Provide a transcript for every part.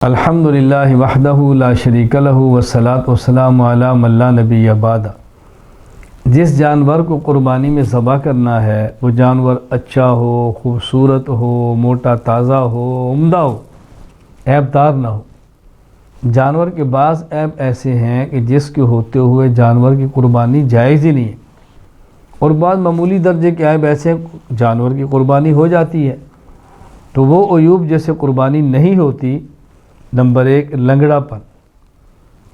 الحمدللہ وحدہ لا شریک لہ والصلاۃ والسلام علی من لا نبی بعد۔ جس جانور کو قربانی میں ذبح کرنا ہے وہ جانور اچھا ہو، خوبصورت ہو، موٹا تازہ ہو، عمدہ ہو، عیب دار نہ ہو۔ جانور کے بعض عیب ایسے ہیں کہ جس کے ہوتے ہوئے جانور کی قربانی جائز ہی نہیں ہے، اور بعض معمولی درجے کے عیب ایسے ہیں جانور کی قربانی ہو جاتی ہے، تو وہ عیوب جیسے قربانی نہیں ہوتی۔ نمبر 1، لنگڑا پن۔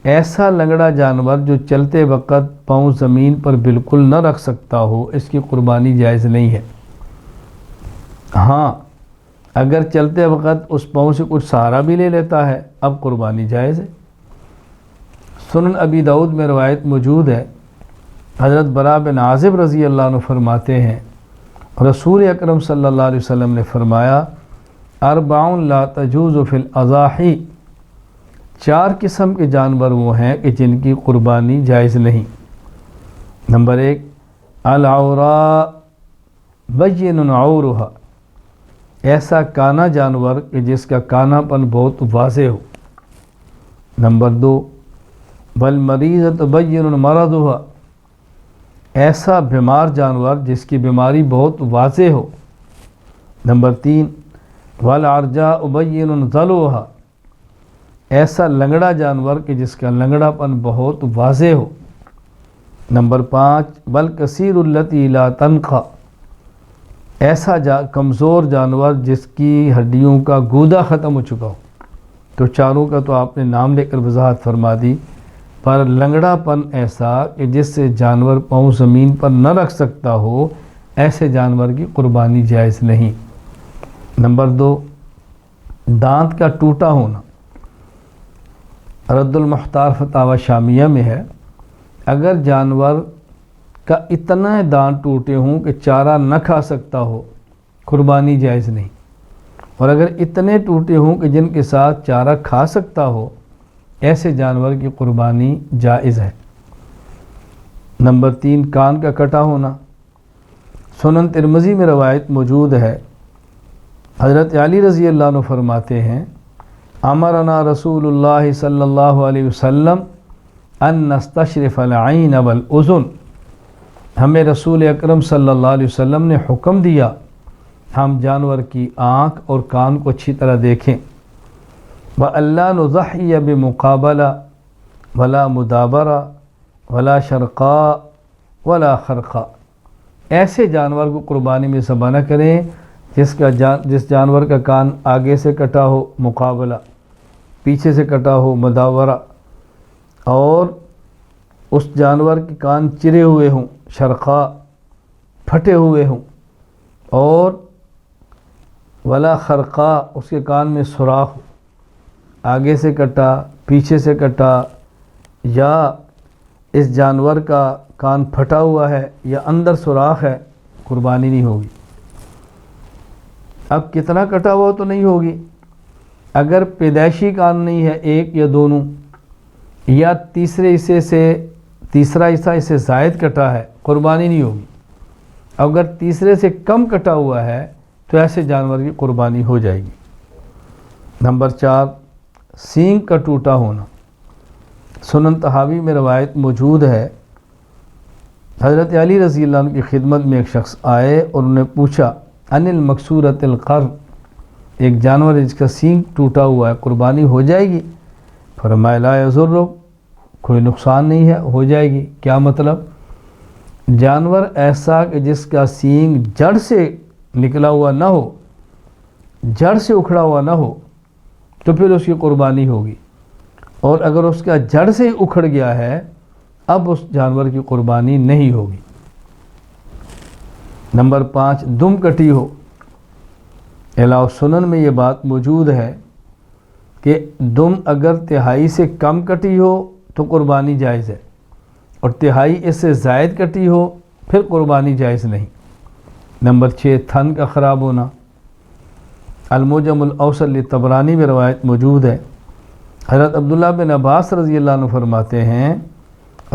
ایسا لنگڑا جانور جو چلتے وقت پاؤں زمین پر بالکل نہ رکھ سکتا ہو، اس کی قربانی جائز نہیں ہے۔ ہاں، اگر چلتے وقت اس پاؤں سے کچھ سہارا بھی لے لیتا ہے، اب قربانی جائز ہے۔ سنن ابی داؤد میں روایت موجود ہے، حضرت براء بن عازب رضی اللہ عنہ فرماتے ہیں رسول اکرم صلی اللہ علیہ وسلم نے فرمایا، اربع لا تجوز فی الاضاحی، 4 قسم کے جانور وہ ہیں کہ جن کی قربانی جائز نہیں۔ نمبر 1، العوراء بین عورها، ایسا کانا جانور کہ جس کا کانا پن بہت واضح ہو۔ نمبر 2، والمریضۃ بین مرضها، ایسا بیمار جانور جس کی بیماری بہت واضح ہو۔ نمبر 3، والعرجاء بین ذلوها، ایسا لنگڑا جانور کہ جس کا لنگڑا پن بہت واضح ہو۔ نمبر 5، والکثیر التی لا تنقى، ایسا کمزور جانور جس کی ہڈیوں کا گودا ختم ہو چکا ہو۔ تو چاروں کا تو آپ نے نام لے کر وضاحت فرما دی، پر لنگڑا پن ایسا کہ جس سے جانور پاؤں زمین پر نہ رکھ سکتا ہو، ایسے جانور کی قربانی جائز نہیں۔ نمبر 2، دانت کا ٹوٹا ہونا۔ رد المختار فتاوی شامیہ میں ہے، اگر جانور کا اتنا دانت ٹوٹے ہوں کہ چارہ نہ کھا سکتا ہو، قربانی جائز نہیں، اور اگر اتنے ٹوٹے ہوں کہ جن کے ساتھ چارہ کھا سکتا ہو، ایسے جانور کی قربانی جائز ہے۔ نمبر 3، کان کا کٹا ہونا۔ سنن ترمذی میں روایت موجود ہے، حضرت علی رضی اللہ عنہ فرماتے ہیں، امرنا رسول اللہ صلی اللہ علیہ وسلم ان نستشرف العین والاذن، ہمیں رسول اکرم صلی اللہ علیہ وسلم نے حکم دیا ہم جانور کی آنکھ اور کان کو اچھی طرح دیکھیں۔ وَأَلَّا نُضَحِّيَ بِمُقَابَلَةٍ وَلَا مُدَابَرَةٍ وَلَا شَرْقَاءَ وَلَا خَرْقَاء، ایسے جانور کو قربانی میں ذبح نہ کریں جس جانور کا کان آگے سے کٹا ہو مقابلہ، پیچھے سے کٹا ہو مداورہ، اور اس جانور کے کان چرے ہوئے ہوں شرقاء، پھٹے ہوئے ہوں، اور ولا خرقاء، اس کے کان میں سوراخ ہو، آگے سے کٹا، پیچھے سے کٹا، یا اس جانور کا کان پھٹا ہوا ہے یا اندر سوراخ ہے، قربانی نہیں ہوگی۔ اب کتنا کٹا ہوا تو نہیں ہوگی، اگر پیدائشی کان نہیں ہے، ایک یا دونوں، یا تیسرے حصے سے تیسرا حصہ اس سے زائد کٹا ہے، قربانی نہیں ہوگی۔ اگر تیسرے سے کم کٹا ہوا ہے تو ایسے جانور کی قربانی ہو جائے گی۔ نمبر 4، سینگ کا ٹوٹا ہونا۔ سنن طحاوی میں روایت موجود ہے، حضرت علی رضی اللہ عنہ کی خدمت میں ایک شخص آئے اور انہوں نے پوچھا، ان المکسورۃ القرن، ایک جانور جس کا سینگ ٹوٹا ہوا ہے، قربانی ہو جائے گی؟ فرمایا لا یضرک، کوئی نقصان نہیں ہے، ہو جائے گی۔ کیا مطلب؟ جانور ایسا کہ جس کا سینگ جڑ سے نکلا ہوا نہ ہو، جڑ سے اکھڑا ہوا نہ ہو، تو پھر اس کی قربانی ہوگی، اور اگر اس کا جڑ سے اکھڑ گیا ہے، اب اس جانور کی قربانی نہیں ہوگی۔ نمبر 5، دم کٹی ہو۔ علاوہ سنن میں یہ بات موجود ہے کہ دم اگر تہائی سے کم کٹی ہو تو قربانی جائز ہے، اور تہائی اس سے زائد کٹی ہو پھر قربانی جائز نہیں۔ نمبر 6، تھن کا خراب ہونا۔ المعجم الاوسط لطبرانی میں روایت موجود ہے، حضرت عبداللہ بن عباس رضی اللہ عنہ فرماتے ہیں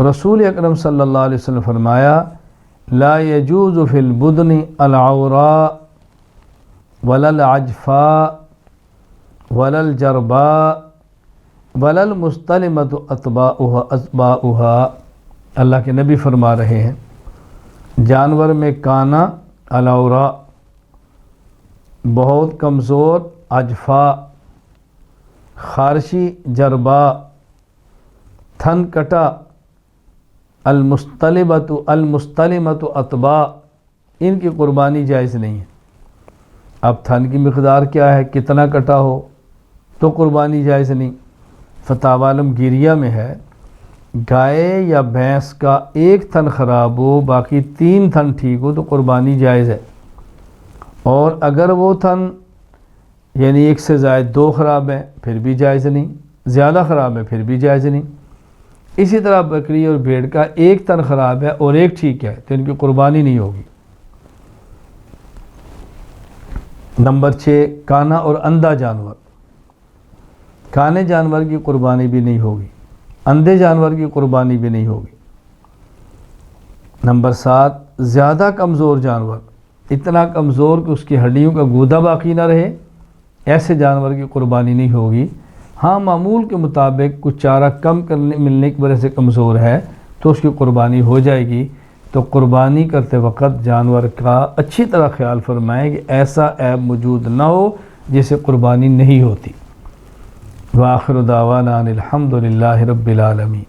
رسول اکرم صلی اللہ علیہ وسلم فرمایا، لا یجوز فی البدن العوراء ولا العجفاء ولل جربا ولل مستلمت اتباؤها، اللہ کے نبی فرما رہے ہیں جانور میں کانا الاورا بہت کمزور، اجفا خارشی، جربا تھن کٹا، المستلمت اتباء ان کی قربانی جائز نہیں ہے۔ اب تھن کی مقدار کیا ہے، کتنا کٹا ہو تو قربانی جائز نہیں۔ فتاوی عالمگیریہ میں ہے گائے یا بھینس کا ایک تھن خراب ہو باقی 3 تھن ٹھیک ہو تو قربانی جائز ہے، اور اگر وہ تھن یعنی ایک سے زائد 2 خراب ہیں پھر بھی جائز نہیں، زیادہ خراب ہے پھر بھی جائز نہیں۔ اسی طرح بکری اور بھیڑ کا ایک تن خراب ہے اور ایک ٹھیک ہے تو ان کی قربانی نہیں ہوگی۔ نمبر 6 کانا اور اندھا جانور، کانے جانور کی قربانی بھی نہیں ہوگی، اندھے جانور کی قربانی بھی نہیں ہوگی۔ نمبر 7 زیادہ کمزور جانور، اتنا کمزور کہ اس کی ہڈیوں کا گودا باقی نہ رہے، ایسے جانور کی قربانی نہیں ہوگی۔ ہاں معمول کے مطابق کچھ چارہ کم کرنے ملنے کی وجہ سے کمزور ہے تو اس کی قربانی ہو جائے گی۔ تو قربانی کرتے وقت جانور کا اچھی طرح خیال فرمائیں کہ ایسا عیب موجود نہ ہو جس سے قربانی نہیں ہوتی۔ وآخر دعوانا ان الحمد للہ رب العالمین۔